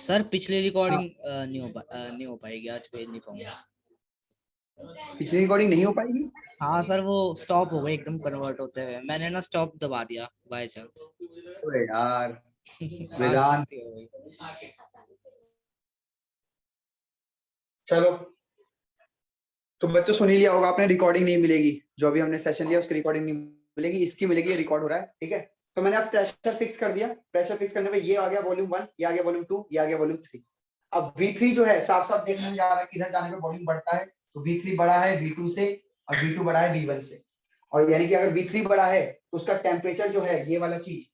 Sir पिछली हाँ, recording नहीं हो पाएगी, आज भेज नहीं पाऊंगा। पिछली रिकॉर्डिंग नहीं हो पाएगी। हाँ सर, वो स्टॉप हो गई एकदम कन्वर्ट होते हुए, मैंने ना स्टॉप दबा दिया बाय चांस। अरे यार, आज वेदांत। गलती हो गई। चलो, तो बच्चों सुन ही लिया होगा आपने, रिकॉर्डिंग नहीं मिलेगी। जो अभी हमने सेशन लिया उसकी रिकॉर्डिंग नहीं मिलेगी, इसकी मिलेगी। ये रिकॉर्ड हो रहा है, ठीक है। तो मैंने अब प्रेशर फिक्स कर दिया। प्रेशर फिक्स करने पे ये आ गया वॉल्यूम 1, ये आ गया वॉल्यूम 2, ये आ गया वॉल्यूम 3। अब V3 जो है साफ साफ देखने में जा रहा है किधर जाने पे वॉल्यूम बढ़ता है। तो V3 बड़ा है V2 से, और V2 बड़ा है V1 से। और यानी कि अगर V3 बड़ा है तो उसका टेम्परेचर जो है, ये वाला चीज,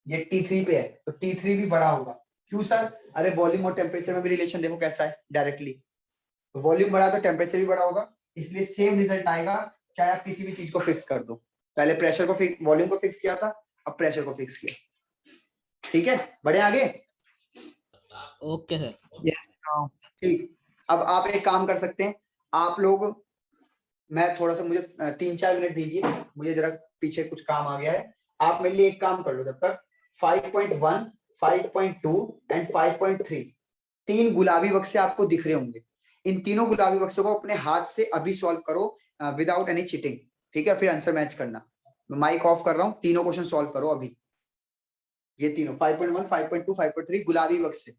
ये T3 पे है, तो T3 भी बड़ा होगा। क्यों सर? अरे वॉल्यूम और टेम्परेचर में भी रिलेशन देखो कैसा है, डायरेक्टली। तो वॉल्यूम बढ़ा तो टेम्परेचर भी बड़ा होगा, इसलिए सेम रिजल्ट आएगा चाहे आप किसी भी चीज को फिक्स कर दो। पहले प्रेशर को फिक्स, वॉल्यूम को फिक्स किया था, अब प्रेशर को फिक्स किया। ठीक है, बढ़े आगे। Okay sir. यस। ठीक। अब आप एक काम कर सकते हैं, आप लोग, मैं थोड़ा सा, मुझे 3-4 मिनट दीजिए, मुझे जरा पीछे कुछ काम आ गया है। आप मेरे लिए एक काम कर लो जब तक। 5.1, 5.2 एंड 5.3, 3 गुलाबी बक्से आपको दिख रहे होंगे। इन तीनों गुलाबी बक्सों को अपने हाथ से अभी सॉल्व करो, विदाउट एनी चीटिंग। ठीक है, फिर आंसर मैच करना। माइक ऑफ कर रहा हूं, तीनों क्वेश्चन सॉल्व करो अभी। ये तीनों 5.1, 5.2, 5.3 गुलाबी बक्से।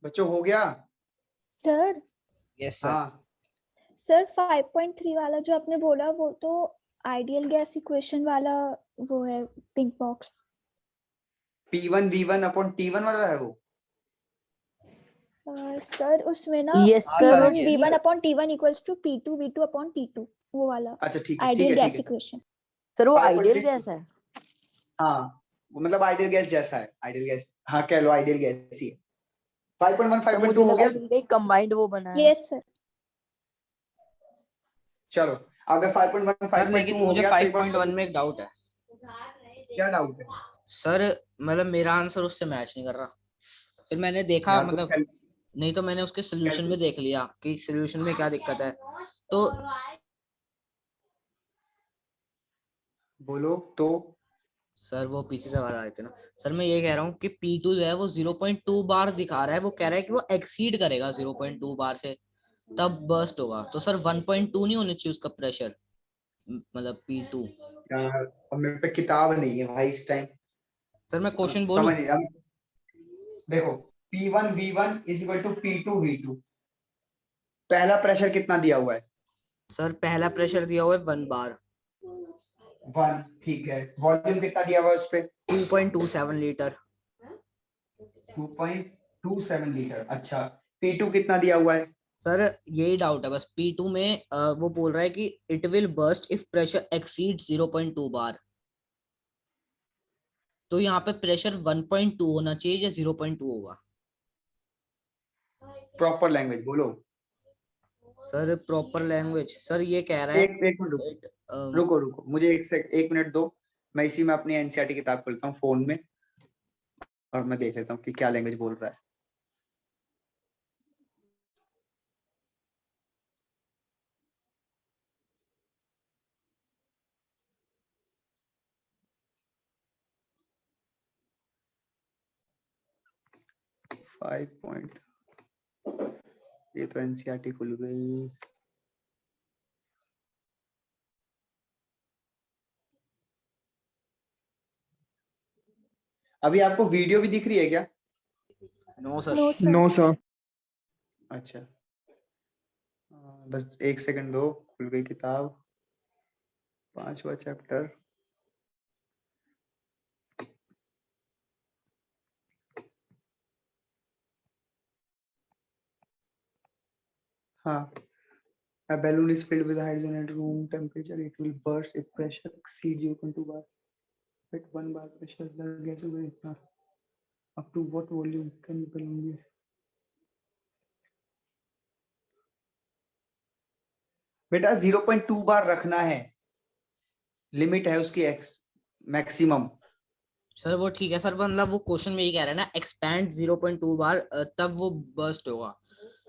बच्चों हो गया? Sir yes sir. हाँ, सर 5.3 वाला जो आपने बोला वो तो आइडियल गैस इक्वेशन वाला वो है pink box. P1 V1 upon T1 वाला है वो। सर उसमें ना Yes, sir. P1 V1 upon T1 equals to P2 V2 upon T2 वो वाला अच्छा ठीक है आइडियल ठीक गैस है। इक्वेशन। सर वो 5.3 आइडियल गैस है। हाँ वो मतलब आइडियल गैस जैसा है, आइडियल गैस, हाँ कह लो आइडियल गैस ही है। 5.1 तो मुझे 5.2 हो लगा गया। कि कंबाइंड वो बना है। Yes sir. चलो अगर 5.1 सर 5.2 लेकिन हो मुझे गया तो एक बार 5.1 में एक डाउट है। क्या डाउट है सर मतलब मेरा आंसर उससे मैच नहीं कर रहा। फिर मैंने देखा यार? मतलब नहीं तो मैंने उसके सोल्यूशन में देख लिया कि सोल्यूशन में क्या दिक्कत है। तो बोलो तो। सर वो पीछे से आवाज आ रही थी ना। सर मैं ये कह रहा हूँ कि P2 जो है वो 0.2 बार दिखा रहा है। वो कह रहा है कि वो एक्सीड करेगा 0.2 बार से तब बर्स्ट होगा। तो सर 1.2 नहीं होनी चाहिए उसका प्रेशर, मतलब P2। यार अब मेरे पे किताब नहीं है भाई इस टाइम। सर मैं क्वेश्चन बोलूं? समझ नहीं रहा। देखो P1 V1 is equal to P2 V2। पहला प्रेशर कितना दिया हुआ है? सर पहला प्रेशर दिया हुआ है 1 बार। 1 ठीक है। वॉल्यूम कितना दिया हुआ है उस पे? 2.27 लीटर। 2.27 लीटर। अच्छा P2 कितना दिया हुआ है? सर यही डाउट है बस। P2 में वो बोल रहा है कि it will burst if pressure exceed 0.2 बार। तो यहाँ पे प्रेशर 1.2 होना चाहिए या 0.2 होगा? प्रॉपर लैंग्वेज बोलो। सर प्रॉपर लैंग्वेज सर ये कह रहा है एक मिनट रुको रुको मुझे एक मिनट दो। मैं इसी में अपनी एनसीईआरटी किताब खोलता हूँ फोन में और मैं देख लेता हूँ कि क्या लैंग्वेज बोल रहा है। ये तो एनसीईआरटी खुल गई। अभी आपको वीडियो भी दिख रही है क्या? No sir. No sir. अच्छा बस एक सेकंड दो। खुल गई किताब। 5वां चैप्टर। हाँ A balloon is filled with hydrogen at room temperature. It will burst if pressure exceeds 0.2 bar. At 1 bar pressure, the gas will up to what volume can the balloon be? बेटा 0.2 बार रखना है। Limit है उसकी maximum. Sir वो ठीक है sir, मतलब वो क्वेश्चन में ये कह रहा है ना एक्सपैंड 0.2 बार तब वो बर्स्ट होगा।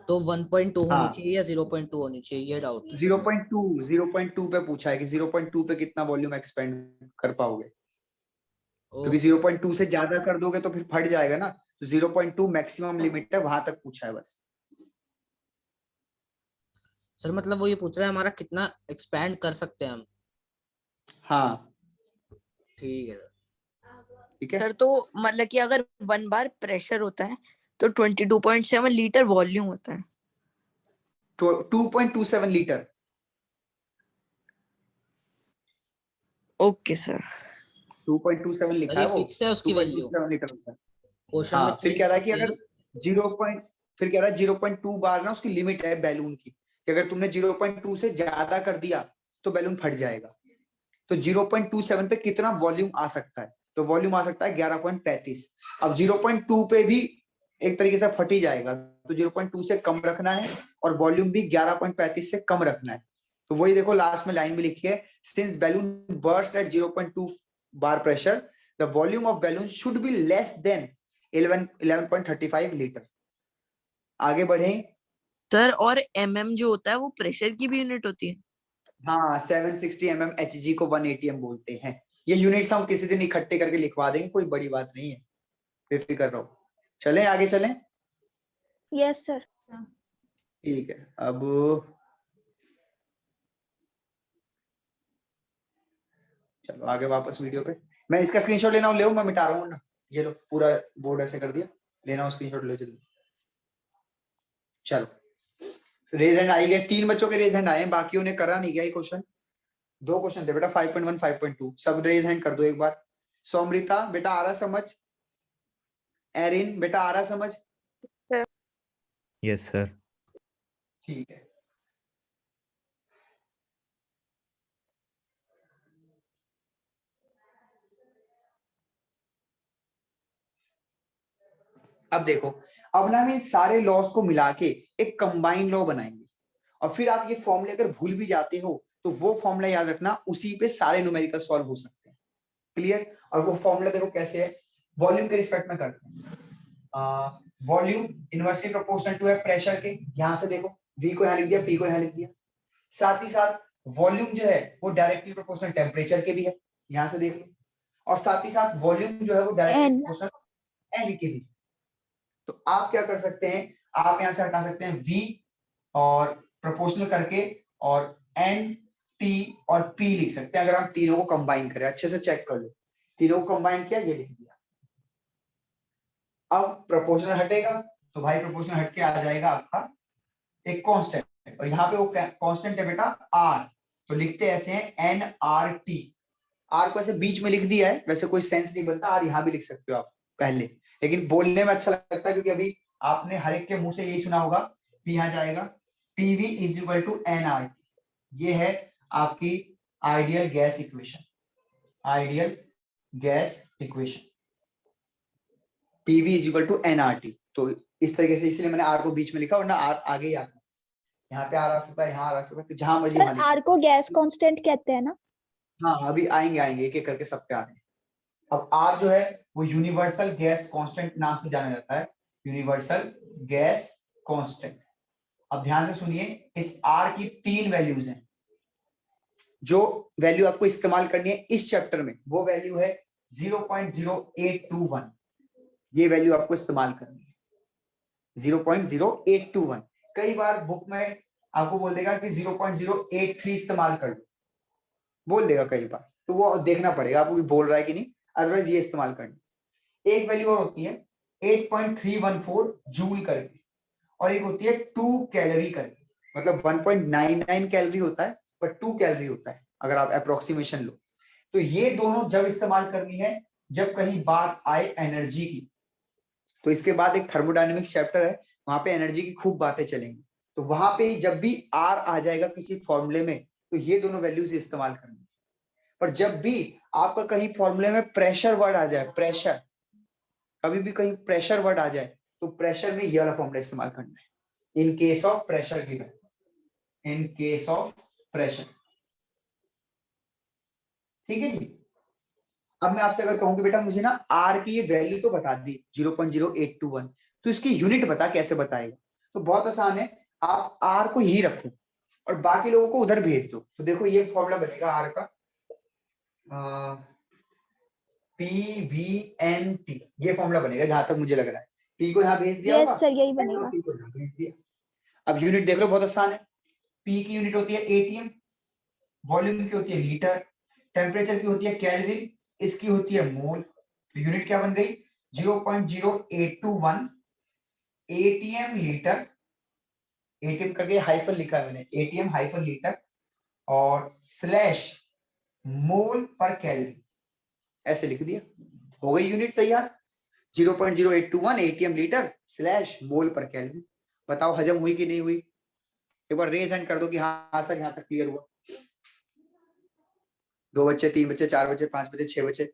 तो 1.2 होनी हाँ चाहिए या 0.2 होनी चाहिए, ये डाउट। 0.2 पे पूछा है कि 0.2 पे कितना वॉल्यूम एक्सपेंड कर पाओगे, क्योंकि ओके 0.2 से ज्यादा कर दोगे तो फिर फट जाएगा ना। तो 0.2 मैक्सिमम लिमिट है, वहां तक पूछा है बस। सर मतलब वो ये पूछ रहा है हमारा कितना एक्सपैंड कर सकते हैं हम। हाँ ठीक है सर। ठीक है। सर तो मतलब कि अगर 1 बार प्रेशर होता है तो 22.7 लीटर वॉल्यूम होता है। 2.27 लीटर। Okay sir. 2.27 सर लिखा ये है वो। फिक्स है उसकी वैल्यू? 2.27 लीटर होता है। क्वेश्चन में हाँ फिर चेंज कह हो रहा है कि सकती है अगर ना? 0. फिर कह रहा है 0.2 बार ना उसकी लिमिट है बैलून की, कि अगर तुमने 0.2 से ज्यादा कर दिया तो बैलून फट जाएगा। तो 0.27 पे कितना वॉल्यूम आ सकता है? तो वॉल्यूम आ सकता है 11.35। अब 0.2 पे भी एक तरीके से फट ही जाएगा, तो 0.2 से कम रखना है और वॉल्यूम भी 11.35 से कम रखना है। तो वही देखो लास्ट में लाइन में लिखी है, since balloon burst at 0.2 bar pressure the volume of balloon should be less than 11.35 litre. आगे बढ़े। सर और mm जो होता है वो प्रेशर की भी यूनिट होती है। हाँ 760 mm Hg को 180 m बोलते हैं। ये यूनिट्स हम किसी दिन इकट्ठे करके लिखवा देंगे, कोई बड़ी बात नहीं है, बेफिक्र रहो। चलें आगे चलें। Yes sir. ठीक है। अब चलो आगे वापस वीडियो पे। मैं इसका स्क्रीनशॉट लेना हो ले, मैं मिटा रहा हूँ ना। ये लो पूरा बोर्ड ऐसे कर दिया, लेना हो स्क्रीनशॉट लो जल्दी। चलो रेज हैंड आई गए, 3 बच्चों के रेज हैंड आए हैं, बाकियों ने करा नहीं गया ये क्वेश्चन। दो क्वेश्चन थे बेटा, 5.1 5.2। सब रेज हैंड कर दो एक बार। सोमृता बेटा आ रहा समझ? एरिन बेटा आ रहा समझ? Yes sir. ठीक है। अब देखो, अब ना हम इन सारे लॉस को मिला के एक कंबाइंड लॉ बनाएंगे, और फिर आप ये फॉर्मूले अगर भूल भी जाते हो तो वो फॉर्मूला याद रखना, उसी पे सारे न्यूमेरिकल सॉल्व हो सकते हैं। क्लियर? और वो फॉर्मूला देखो कैसे है, वॉल्यूम के रिस्पेक्ट में करते हैं। वॉल्यूम इनवर्सली प्रोपोर्शनल टू है प्रेशर के, यहां से देखो V को यहां लिख दिया, P को यहां लिख दिया। साथ ही साथ वॉल्यूम जो है वो डायरेक्टली प्रोपोर्शनल टेम्परेचर के भी है, यहां से देख लो। और साथ ही साथ वॉल्यूम जो है वो डायरेक्टली N प्रोपोर्शनल एन के भी। तो आप क्या कर सकते हैं, आप यहां से हटा सकते हैं V और प्रोपोर्शनल करके, और N T और P लिख सकते हैं। अगर हम तीनों को कंबाइन करें, अच्छे से चेक कर लो, तीनों को कंबाइन किया, ये लिख दिया। अब प्रोपोर्शनल हटेगा तो भाई प्रोपोर्शनल हट के आ जाएगा आपका एक कांस्टेंट, और यहाँ पे वो कांस्टेंट है बेटा R, तो लिखते ऐसे हैं NRT। R को ऐसे बीच में लिख दिया है, वैसे कोई सेंस नहीं बनता, R यहाँ भी लिख सकते हो आप पहले, लेकिन बोलने में अच्छा लगता है क्योंकि अभी आपने हर एक के मुंह से यही सुना होगा। P यहाँ जाएगा, PV is equal to NRT। ये है आपकी ideal gas equation, ideal gas equation PV is equal to NRT। तो इस तरीके से, इसलिए मैंने R को बीच में लिखा, वरना R आगे ही आता है, यहाँ पे R आ सकता है, यहाँ आ सकता है, जहां मर्जी सर वहां लिखो। R को गैस कांस्टेंट कहते हैं ना? हाँ अभी आएंगे आएंगे, एक एक करके सब पे आ रहे हैं। अब R जो है वो यूनिवर्सल गैस कांस्टेंट नाम से जाना जाता है, यूनिवर्सल गैस कांस्टेंट। अब ध्यान से सुनिए, इस R की तीन वैल्यूज हैं, जो वैल्यू आपको इस्तेमाल करनी है इस चैप्टर में वो वैल्यू है 0.0821। ये वैल्यू आपको इस्तेमाल करनी है 0.0821। कई बार बुक में आपको बोल देगा कि 0.083 इस्तेमाल कर लो, बोल देगा कई बार, तो वो देखना पड़ेगा आपको बोल रहा है कि नहीं, अदरवाइज ये इस्तेमाल करनी। एक वैल्यू और होती है 8.314 जूल करके, और एक होती है 2 कैलोरी करके, मतलब 1.99 कैलोरी होता है पर 2 कैलोरी होता है, अगर आप अप्रोक्सीमेशन लो। तो ये दोनों जब इस्तेमाल करनी है जब कहीं बात आए एनर्जी की। तो इसके बाद एक थर्मोडायनेमिक्स चैप्टर है, वहां पे एनर्जी की खूब बातें चलेंगी, तो वहां पे जब भी R आ जाएगा किसी फॉर्मूले में तो ये दोनों वैल्यूज इस्तेमाल करनी। पर जब भी आपका कहीं फॉर्मूले में प्रेशर वर्ड आ जाए, प्रेशर, कभी भी कहीं प्रेशर वर्ड आ जाए तो प्रेशर में ये वाला फॉर्मूला इस्तेमाल करना है, in case of pressure given, in case of pressure. ठीक है जी। अब मैं आपसे अगर कहूं कि बेटा मुझे ना R की ये वैल्यू तो बता दी 0.0821, तो इसकी यूनिट बता, कैसे बताएगा? तो बहुत आसान है, आप R को ही रखो और बाकी लोगों को उधर भेज दो। तो देखो ये फॉर्मूला बनेगा R का, PVNT, ये फॉर्मूला बनेगा जहां तक मुझे लग रहा है। P को यहाँ भेज दिया होगा, यस सर यही N बनेगा। और T को यहाँ भेज दिया। अब यूनिट देख लो, बहुत आसान है। P की यूनिट होती है ATM, वॉल्यूम की होती है लीटर, टेम्परेचर की होती है केल्विन, इसकी होती है मोल। तो यूनिट क्या बन गई 0.0821 ATM लीटर, ATM करके हाइफन लिखा है मैंने, ATM हाइफन लीटर और स्लैश मोल पर केल्विन, ऐसे लिख दिया, हो गई यूनिट तैयार। 0.0821 ATM लीटर स्लैश मोल पर केल्विन। बताओ हजम हुई कि नहीं हुई? एक बार रेज हैंड कर दो कि हाँ सर यहाँ तक क्लियर हुआ। 2 बच्चे, 3 बच्चे, 4 बच्चे, 5 बच्चे, 6 बच्चे।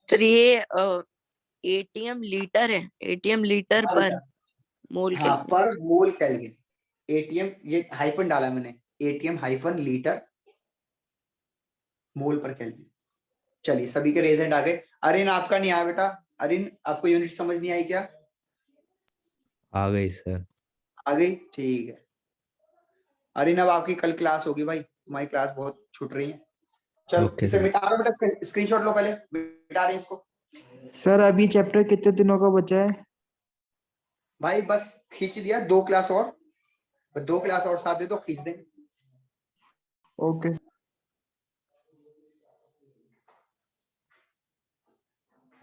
सर ये एटीएम लीटर है, एटीएम लीटर पर मोल हाँ केल्विन। पर मोल केल्विन, एटीएम ये हाइफन डाला मैंने, एटीएम हाइफन लीटर मोल पर केल्विन। चलिए सभी के रेज हैंड आ गए। अरिन आपका नहीं आया बेटा, अरिन आपको यूनिट समझ नहीं आई क्या? आ गई सर। आ गई, ठीक है। अरिन अब आपकी कल क्लास होगी भाई, तुम्हारी क्लास बहुत छूट रही है। चलो ओके इसे सर। मिटा लो बेटा, स्क्रीनशॉट लो पहले, मिटा रहे हैं इसको। सर अभी चैप्टर कितने दिनों का बचा है? भाई बस खींच दिया, 2 क्लास और, 2 क्लास और साथ दे दो, खींच देंगे। ओके।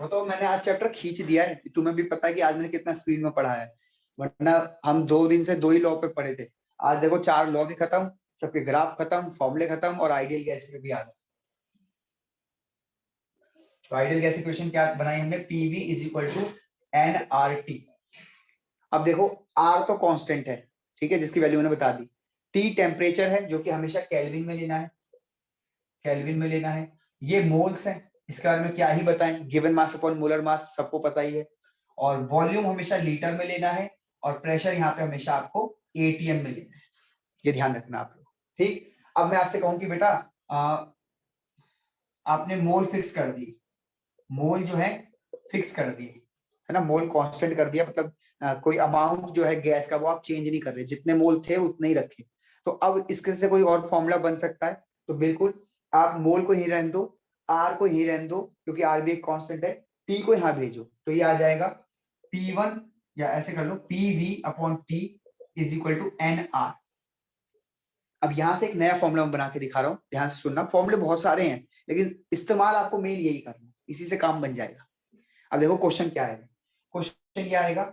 वो तो मैंने आज चैप्टर खींच दिया है, तुम्हें भी पता है कि आज मैंने कितना स्पीड में पढ़ा है, वरना हम 2 दिन से 2 ही लॉ पे पढ़े थे। आज देखो 4 लॉ भी खत्म, सबके ग्राफ खत्म, फॉर्मूले खत्म और आइडियल गैस पे भी आ गए। तो आइडियल गैस इक्वेशन क्या बनाई हमने, PV is equal to NRT. अब देखो आर तो कांस्टेंट है, ठीक है, जिसकी वैल्यू मैंने बता दी। टी टेम्परेचर है जो कि हमेशा केल्विन में लेना है, केल्विन में लेना है। ये मोल्स है, इसके बारे में क्या ही बताएं, given mass upon molar mass सबको पता ही है। और वॉल्यूम हमेशा लीटर में लेना है और प्रेशर यहाँ पे हमेशा आपको एटीएम में लेना है, ये ध्यान रखना आप लोग, ठीक। अब मैं आपसे कहूं कि बेटा आपने मोल फिक्स कर दी, मोल जो है फिक्स कर दी है ना, मोल कांस्टेंट कर दिया, मतलब कोई अमाउंट जो है गैस का वो आप चेंज नहीं कर रहे, जितने मोल थे उतने ही रखे। तो अब इसके से कोई और फॉर्मूला बन सकता है, तो बिल्कुल आप मोल को ही रहने दो, आर को ही रहने दो, क्योंकि आर भी एक कांस्टेंट है, टी को यहाँ भेजो, तो ये आ जाएगा P1, या ऐसे कर लो PV upon T is equal to NR। अब यहां से एक नया फॉर्मूला मैं बना के दिखा रहा हूं, ध्यान से सुनना, फॉर्मूले बहुत सारे हैं लेकिन इस्तेमाल आपको मेन यही करना, इसी से काम बन जाएगा। अब देखो क्वेश्चन क्या आएगा, क्वेश्चन क्या आएगा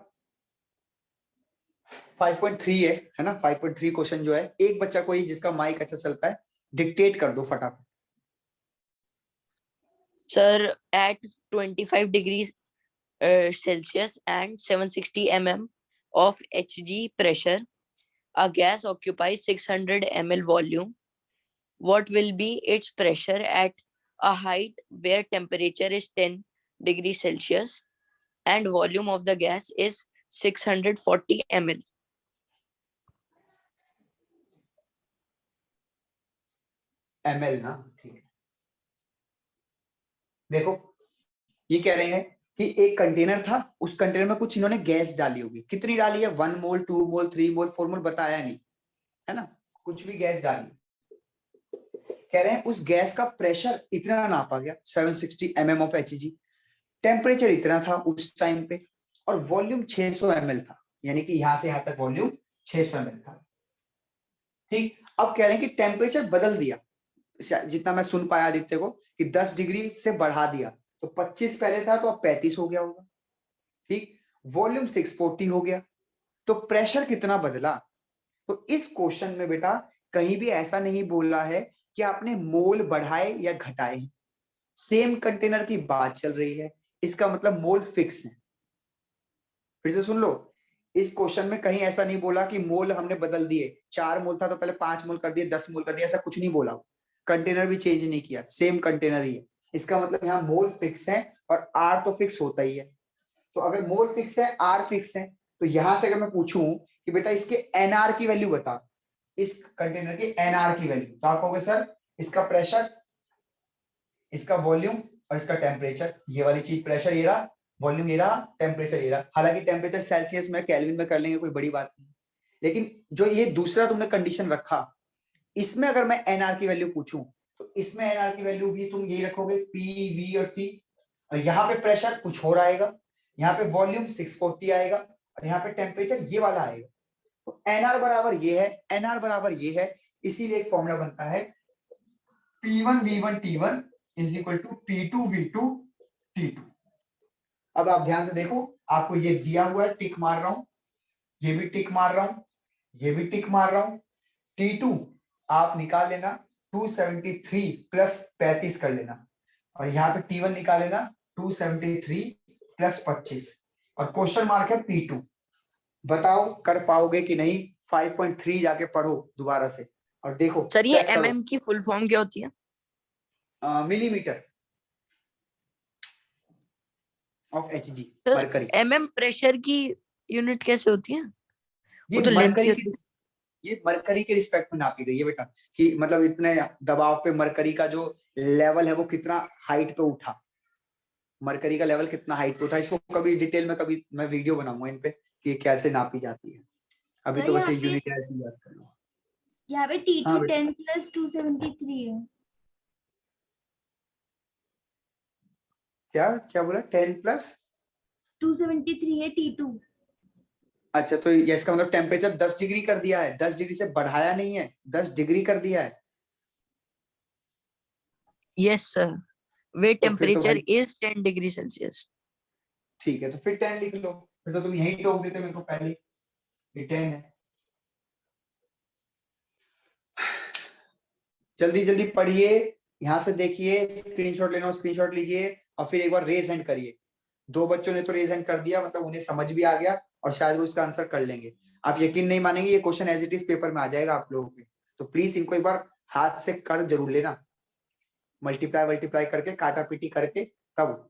5.3 है ना, 5.3 क्वेश्चन जो है, एक बच्चा कोई जिसका माइक अच्छा चलता है डिक्टेट कर दो फटाफट। Sir, at 25 degrees Celsius and 760 mm of Hg pressure, a gas occupies 600 ml volume. What will be its pressure at a height where temperature is 10 degrees Celsius and volume of the gas is 640 ml? ml ना, ठीक है। देखो ये कह रहे हैं कि एक कंटेनर था, उस कंटेनर में कुछ इन्होंने गैस डाली होगी, कितनी डाली है, 1 मोल 2 मोल 3 मोल 4 मोल बताया नहीं है ना, कुछ भी गैस डाली। कह रहे हैं उस गैस का प्रेशर इतना नापा गया 760 mm ऑफ Hg, टेम्परेचर इतना था उस टाइम पे, और वॉल्यूम 600 ml था, यानी कि यहां से यहां तक वॉल्यूम 600 ml था, ठीक। अब कह रहे हैं कि टेम्परेचर बदल दिया, जितना मैं सुन पाया आदित्य को कि 10 डिग्री से बढ़ा दिया, तो 25 पहले था तो अब 35 हो गया होगा, ठीक। वॉल्यूम 640 हो गया, तो प्रेशर कितना बदला। तो इस क्वेश्चन में बेटा कहीं भी ऐसा नहीं बोला है कि आपने मोल बढ़ाए या घटाए, सेम कंटेनर की बात चल रही है, इसका मतलब मोल फिक्स है। फिर से सुन लो, इस क्वेश्चन में कहीं ऐसा नहीं बोला कि मोल हमने बदल दिए, 4 मोल था तो पहले 5 मोल कर दिए, 10 मोल कर दिया, ऐसा कुछ नहीं बोला, कंटेनर भी चेंज नहीं किया, सेम कंटेनर ही है। इसका मतलब यहाँ मोल फिक्स है और आर तो फिक्स होता ही है। तो अगर मोल फिक्स है, आर फिक्स है, तो यहां से अगर मैं पूछूं कि बेटा इसके एनआर की वैल्यू बता, इस कंटेनर की एनआर की वैल्यू, तो आप कहोगे सर इसका प्रेशर, इसका वॉल्यूम और इसका टेम्परेचर, ये वाली चीज, प्रेशर ये रहा, वॉल्यूम ये रहा, टेम्परेचर ये रहा। हालांकि टेम्परेचर सेल्सियस में केल्विन में कर लेंगे, कोई बड़ी बात नहीं, लेकिन जो ये दूसरा तुमने कंडीशन रखा, इसमें अगर मैं एनआर की वैल्यू पूछूं तो इसमें एनआर की वैल्यू भी तुम यही रखोगे, पी वी और टी, और यहाँ पे प्रेशर कुछ और आएगा, यहाँ पे वॉल्यूम 640 आएगा और यहाँ पे टेम्परेचर ये वाला आएगा। तो एनआर बराबर ये है, एनआर बराबर ये है, इसीलिए एक फॉर्मूला बनता है P1 V1 T1 is equal to P2 V2 T2। अब आप ध्यान से देखो, आपको ये दिया हुआ है, टिक मार रहा हूं, ये भी टिक मार रहा हूं, ये भी टिक मार रहा हूं। T2 आप निकाल लेना 273 प्लस 35 कर लेना, और यहाँ पे T1 निकाल लेना 273 प्लस 25, और क्वेश्चन मार्क है P2। बताओ कर पाओगे कि नहीं, 5.3 जाके पढ़ो दोबारा से और देखो, सर ये चेक करो। mm की फुल फॉर्म क्या होती है? Millimetre of Hg, sir mercury. mm pressure की यूनिट कैसे होती है? ये वो तो लेंथ मरकरी की की, होती है। ये मरकरी के रिस्पेक्ट में नापी गई है बेटा, कि मतलब इतने दबाव पे मरकरी का जो लेवल है वो कितना हाइट पे उठा, मरकरी का लेवल कितना हाइट पे उठा। इसको कभी डिटेल में कभी मैं वीडियो बनाऊंगा इन पे कि कैसे नापी जाती है, अभी सर तो बस ये यहाँ पे यूनिट ऐसे ही याद कर लो। यहाँ पे T2 हाँ बेटा, 10 प्लस 273 है। क्या क्या बोला, 10 प्लस 273 है T2। अच्छा, तो ये इसका मतलब टेम्परेचर 10 डिग्री कर दिया है, 10 डिग्री से बढ़ाया नहीं है, 10 डिग्री कर दिया है। यस सर, वे तो फिर तो टेम्परेचर भाई इज 10 डिग्री सेल्सियस। ठीक है, तो फिर 10 लिख लो, फिर तो तुम यही टोक देते मेरे को पहले, ये 10 है। जल्दी जल्दी पढ़िए, यहाँ से देखिए, स्क्रीनशॉट लेना हो स्क्रीनशॉट लीजिए और फिर एक बार रेज हैंड करिए। 2 बच्चों ने तो रेज हैंड कर दिया, मतलब उन्हें समझ भी आ गया और शायद वो इसका आंसर कर लेंगे। आप यकीन नहीं मानेंगे, ये question as it is paper में आ जाएगा आप लोगों के, तो प्लीज इनको एक बार हाथ से कर जरूर लेना, मल्टीप्लाई करके, काटा पीटी करके, तब।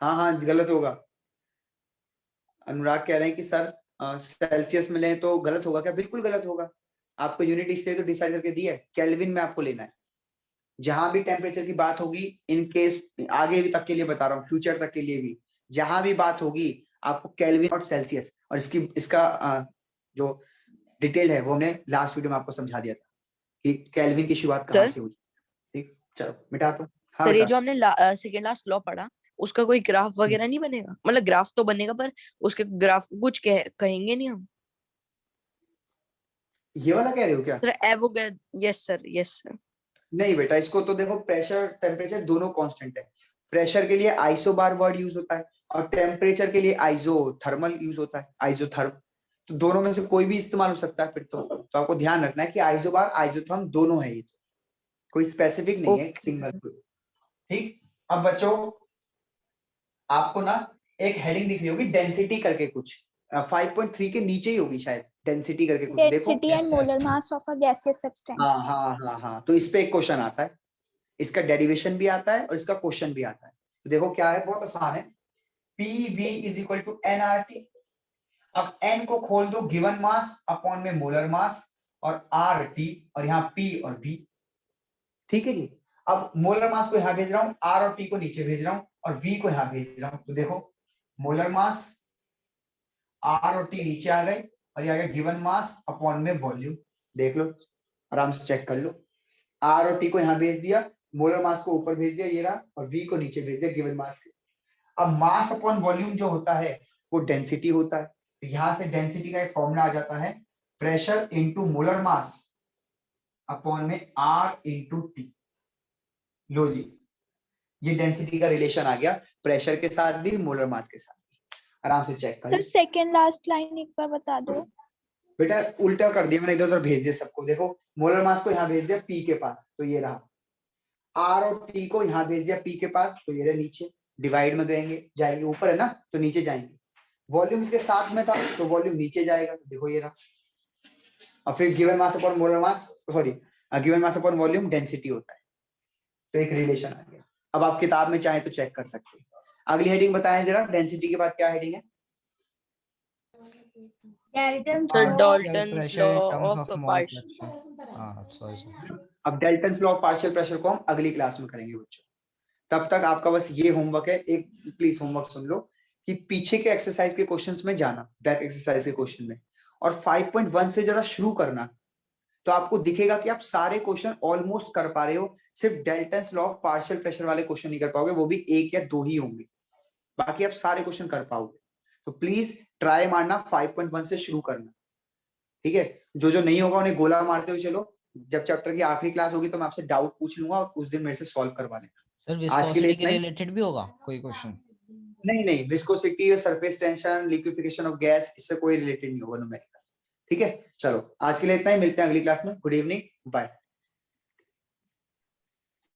हाँ हाँ गलत होगा। अनुराग कह रहे हैं कि सर सेल्सियस में लें तो गलत होगा क्या? बिल्कुल गलत होगा। आपको यूनिट इसलिए तो डिसाइड करके दिया है, केल्विन में आपको लेना है। जहां भी टेम्परेचर की बात होगी, इन केस आगे भी तक के लिए बता रहा हूँ, फ्यूचर तक के लिए भी, जहां भी बात होगी आपको केल्विन और सेल्सियस, और इसका जो डिटेल है वो हमने लास्ट वीडियो में आपको समझा दिया था कि केल्विन की शुरुआत कहाँ सर? से हुई। ठीक, चलो मिटा दो। हाँ सर ये बेटा। जो हमने सेकेंड लास्ट लॉ पढ़ा, उसका कोई ग्राफ वगैरह नहीं बनेगा? मतलब ग्राफ तो बनेगा पर उसके ग्राफ कुछ कहेंगे नहीं हम? ये वाला कह रहे हो क्या? Sir Avogadro, yes sir, yes sir. नहीं बेटा, इसको तो देखो, प्रेशर टेम्परेचर दोनों कांस्टेंट है। प्रेशर के लिए आइसोबार वर्ड यूज होता है और टेम्परेचर के लिए आइसोथर्मल यूज होता है, आइसोथर्म। तो दोनों में से कोई भी इस्तेमाल हो सकता है फिर तो आपको ध्यान रखना है कि आइसोबार आइसोथर्म दोनों है, ये कोई स्पेसिफिक नहीं है ओके सिंगल। सर। ठीक, अब बच्चों आपको ना एक हेडिंग दिख रही होगी, डेंसिटी करके कुछ 5.3 के नीचे ही होगी शायद, डेंसिटी करके कुछ देखो। Density and molar mass of a gaseous substance. हाँ हाँ हाँ हाँ, तो इस पे एक क्वेश्चन आता है, इसका डेरिवेशन भी आता है और इसका क्वेश्चन भी आता है। तो देखो क्या है, बहुत आसान है। PV is equal to nRT। अब n को खोल दो गिवन मास अपॉन में मोलर मास और RT, और यहाँ P और V। ठीक है जी। अब मोलर मास को यहाँ भेज रहा हूँ, R और T को नीचे भेज रहा हूँ और V को यहाँ भेज रहा हूँ। तो देखो मोलर मास R और T नीचे आ गए और ये आ गया गिवन मास अपॉन में वॉल्यूम। देख लो, आराम से चेक कर लो। R और T को यहाँ भेज दिया, मोलर मास को ऊपर भेज दिया ये रहा, और V को नीचे भेज दिया गिवन मास के। अब मास अपॉन वॉल्यूम जो होता है वो डेंसिटी होता है। तो यहां से डेंसिटी का एक फॉर्मूला आ जाता है, pressure into molar mass upon में R इनटू T। लो जी, ये डेंसिटी का रिलेशन आ गया, प्रेशर के साथ भी मोलर मास के साथ भी। आराम से चेक कर सर लो। सेकेंड लास्ट लाइन एक बार बता दो। बेटा उल्टा कर दिया मैंने, इधर उधर भेज दिया सबको। देखो मोलर मास को यहाँ भेज दिया P के पास, तो ये रहा। R और T को यहाँ भेज दिया P के पास, तो ये रहा नीचे। डिवाइड में जाएंगे, ऊपर है ना तो नीचे जाएंगे। वॉल्यूम इसके साथ में था तो वॉल्यूम नीचे जाएगा, देखो ये रहा। और फिर given mass upon molar mass, sorry given mass upon volume density होता है। तो एक रिलेशन आ गया। अब आप किताब में चाहे तो चेक कर सकते हैं। अगली हेडिंग बताएं जरा, डेंसिटी के बाद क्या हेडिंग है? Sir Dalton's law of partial. अब Dalton's law of partial pressure को हम अगली क्लास में करेंगे बच्चों। तब तक आपका बस ये होमवर्क है, एक प्लीज होमवर्क सुन लो कि पीछे के एक्सरसाइज के क्वेश्चंस में जाना, बैक एक्सरसाइज के क्वेश्चन में, और 5.1 से जरा शुरू करना। तो आपको दिखेगा कि आप सारे क्वेश्चन ऑलमोस्ट कर पा रहे हो। सिर्फ Dalton's law of partial pressure वाले क्वेश्चन नहीं कर पाओगे, वो भी 1 या 2 ही होंगे, बाकी आप सारे क्वेश्चन कर पाओगे। तो प्लीज ट्राई मारना, 5.1 से शुरू करना। ठीक है, जो नहीं होगा उन्हें गोला मारते हुए चलो। जब चैप्टर की आखिरी क्लास होगी तो मैं आपसे डाउट पूछ लूंगा और उस दिन मेरे से सॉल्व करवा लेना। सर आज के लिए विस्कोसिटी के इतना ही। रिलेटेड भी होगा कोई क्वेश्चन? नहीं, viscosity, surface tension, liquefaction of gas, इससे कोई रिलेटेड नहीं होगा न्यूमेरिकल। ठीक है, चलो आज के लिए इतना ही, मिलते हैं अगली क्लास में। Good evening, bye.